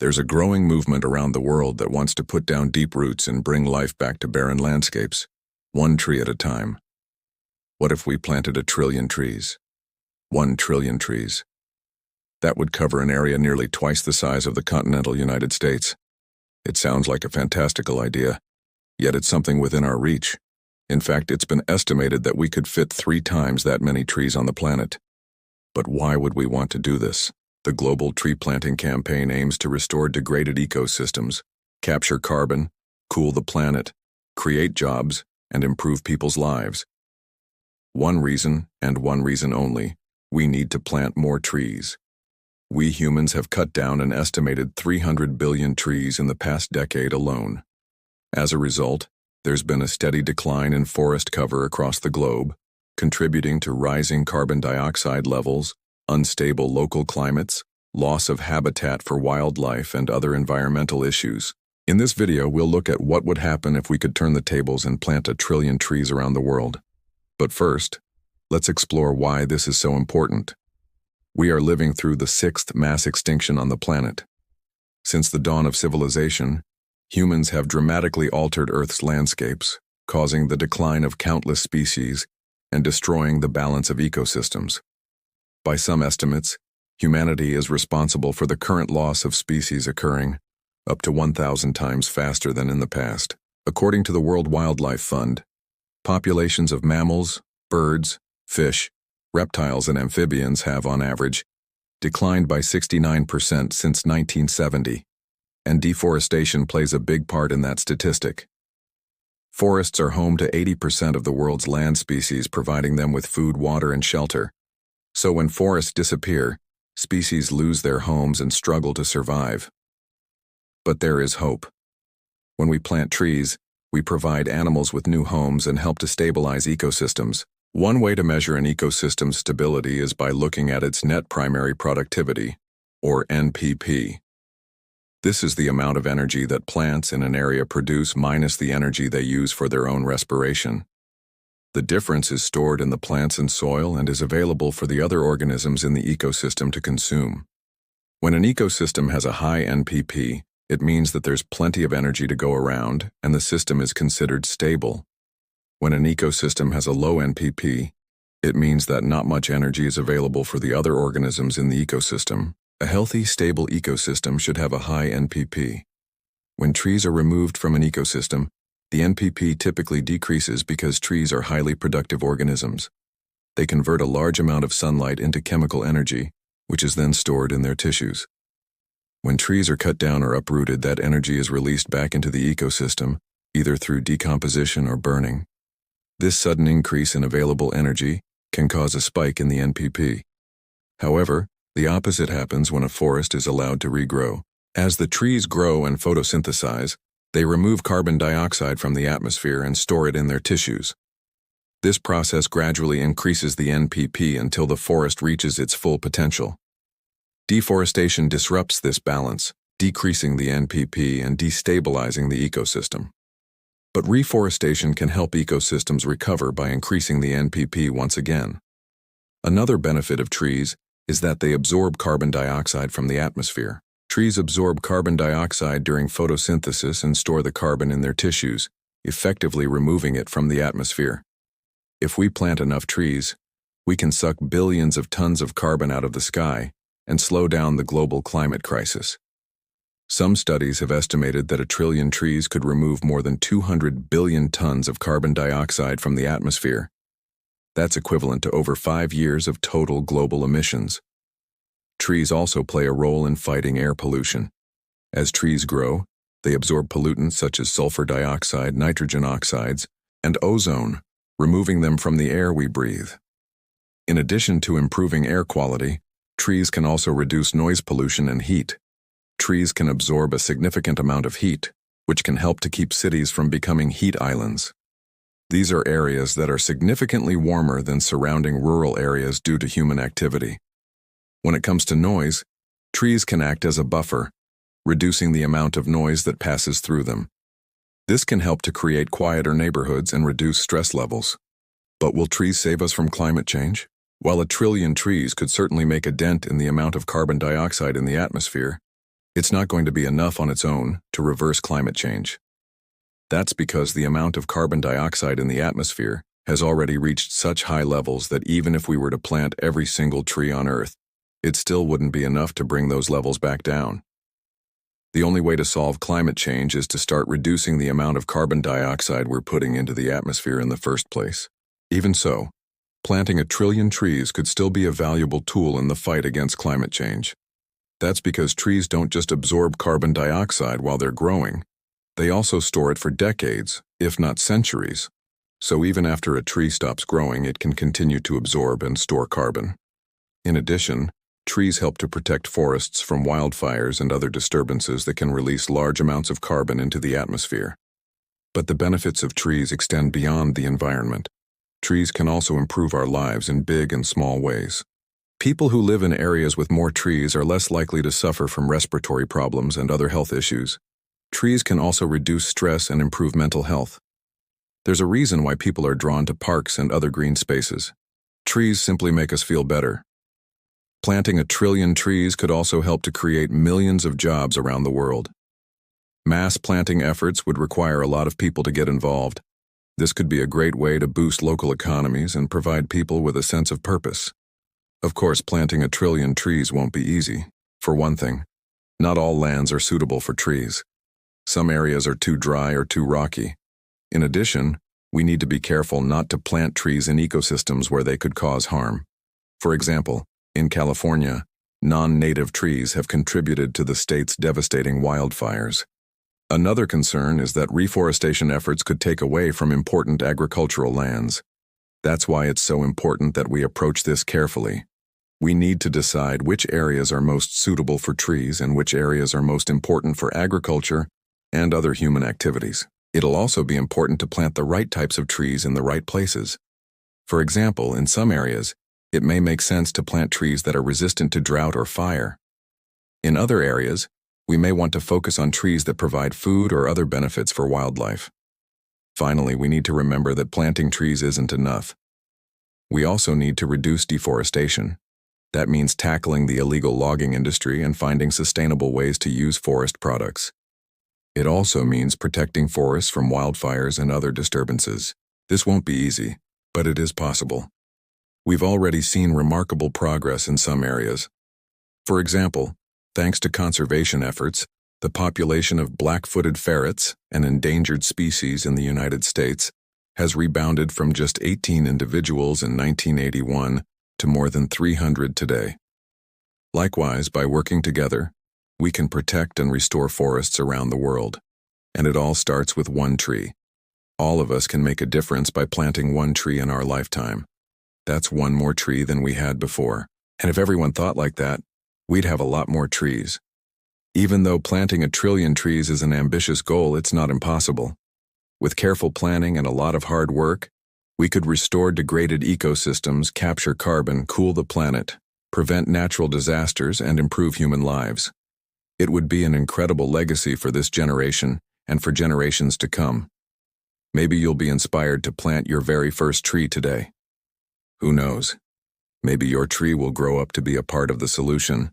There's a growing movement around the world that wants to put down deep roots and bring life back to barren landscapes, one tree at a time. What if we planted 1 trillion trees? 1 trillion trees. That would cover an area nearly twice the size of the continental United States. It sounds like a fantastical idea, yet it's something within our reach. In fact, it's been estimated that we could fit 3 times that many trees on the planet. But why would we want to do this? The global tree planting campaign aims to restore degraded ecosystems, capture carbon, cool the planet, create jobs, and improve people's lives. One reason, and one reason only, we need to plant more trees. We humans have cut down an estimated 300 billion trees in the past decade alone. As a result, there's been a steady decline in forest cover across the globe, contributing to rising carbon dioxide levels, unstable local climates, loss of habitat for wildlife, and other environmental issues. In this video, we'll look at what would happen if we could turn the tables and plant 1 trillion trees around the world. But first, let's explore why this is so important. We are living through the 6th mass extinction on the planet. Since the dawn of civilization, humans have dramatically altered Earth's landscapes, causing the decline of countless species and destroying the balance of ecosystems. By some estimates, humanity is responsible for the current loss of species occurring up to 1,000 times faster than in the past. According to the World Wildlife Fund, populations of mammals, birds, fish, reptiles, and amphibians have, on average, declined by 69% since 1970, and deforestation plays a big part in that statistic. Forests are home to 80% of the world's land species, providing them with food, water, and shelter. So when forests disappear, species lose their homes and struggle to survive. But there is hope. When we plant trees, we provide animals with new homes and help to stabilize ecosystems. One way to measure an ecosystem's stability is by looking at its net primary productivity, or NPP. This is the amount of energy that plants in an area produce minus the energy they use for their own respiration. The difference is stored in the plants and soil and is available for the other organisms in the ecosystem to consume. When an ecosystem has a high NPP, it means that there's plenty of energy to go around and the system is considered stable. When an ecosystem has a low NPP, it means that not much energy is available for the other organisms in the ecosystem. A healthy, stable ecosystem should have a high NPP. When trees are removed from an ecosystem, the NPP typically decreases because trees are highly productive organisms. They convert a large amount of sunlight into chemical energy, which is then stored in their tissues. When trees are cut down or uprooted, that energy is released back into the ecosystem, either through decomposition or burning. This sudden increase in available energy can cause a spike in the NPP. However, the opposite happens when a forest is allowed to regrow. As the trees grow and photosynthesize, they remove carbon dioxide from the atmosphere and store it in their tissues. This process gradually increases the NPP until the forest reaches its full potential. Deforestation disrupts this balance, decreasing the NPP and destabilizing the ecosystem. But reforestation can help ecosystems recover by increasing the NPP once again. Another benefit of trees is that they absorb carbon dioxide from the atmosphere. Trees absorb carbon dioxide during photosynthesis and store the carbon in their tissues, effectively removing it from the atmosphere. If we plant enough trees, we can suck billions of tons of carbon out of the sky and slow down the global climate crisis. Some studies have estimated that 1 trillion trees could remove more than 200 billion tons of carbon dioxide from the atmosphere. That's equivalent to over 5 years of total global emissions. Trees also play a role in fighting air pollution. As trees grow, they absorb pollutants such as sulfur dioxide, nitrogen oxides, and ozone, removing them from the air we breathe. In addition to improving air quality, trees can also reduce noise pollution and heat. Trees can absorb a significant amount of heat, which can help to keep cities from becoming heat islands. These are areas that are significantly warmer than surrounding rural areas due to human activity. When it comes to noise, trees can act as a buffer, reducing the amount of noise that passes through them. This can help to create quieter neighborhoods and reduce stress levels. But will trees save us from climate change? While 1 trillion trees could certainly make a dent in the amount of carbon dioxide in the atmosphere, It's not going to be enough on its own to reverse climate change. That's because the amount of carbon dioxide in the atmosphere has already reached such high levels that even if we were to plant every single tree on Earth, it still wouldn't be enough to bring those levels back down. The only way to solve climate change is to start reducing the amount of carbon dioxide we're putting into the atmosphere in the first place. Even so, planting 1 trillion trees could still be a valuable tool in the fight against climate change. That's because trees don't just absorb carbon dioxide while they're growing. They also store it for decades, if not centuries. So even after a tree stops growing, it can continue to absorb and store carbon. In addition, trees help to protect forests from wildfires and other disturbances that can release large amounts of carbon into the atmosphere. But the benefits of trees extend beyond the environment. Trees can also improve our lives in big and small ways. People who live in areas with more trees are less likely to suffer from respiratory problems and other health issues. Trees can also reduce stress and improve mental health. There's a reason why people are drawn to parks and other green spaces. Trees simply make us feel better. Planting 1 trillion trees could also help to create millions of jobs around the world. Mass planting efforts would require a lot of people to get involved. This could be a great way to boost local economies and provide people with a sense of purpose. Of course, planting 1 trillion trees won't be easy. For one thing, not all lands are suitable for trees. Some areas are too dry or too rocky. In addition, we need to be careful not to plant trees in ecosystems where they could cause harm. For example, in California, non-native trees have contributed to the state's devastating wildfires. Another concern is that reforestation efforts could take away from important agricultural lands. That's why it's so important that we approach this carefully. We need to decide which areas are most suitable for trees and which areas are most important for agriculture and other human activities. It'll also be important to plant the right types of trees in the right places. For example, in some areas, it may make sense to plant trees that are resistant to drought or fire. In other areas, we may want to focus on trees that provide food or other benefits for wildlife. Finally, we need to remember that planting trees isn't enough. We also need to reduce deforestation. That means tackling the illegal logging industry and finding sustainable ways to use forest products. It also means protecting forests from wildfires and other disturbances. This won't be easy, but it is possible. We've already seen remarkable progress in some areas. For example, thanks to conservation efforts, the population of black-footed ferrets, an endangered species in the United States, has rebounded from just 18 individuals in 1981 to more than 300 today. Likewise, by working together, we can protect and restore forests around the world. And it all starts with 1 tree. All of us can make a difference by planting 1 tree in our lifetime. That's 1 more tree than we had before. And if everyone thought like that, we'd have a lot more trees. Even though planting 1 trillion trees is an ambitious goal, it's not impossible. With careful planning and a lot of hard work, we could restore degraded ecosystems, capture carbon, cool the planet, prevent natural disasters, and improve human lives. It would be an incredible legacy for this generation and for generations to come. Maybe you'll be inspired to plant your very first tree today. Who knows? Maybe your tree will grow up to be a part of the solution.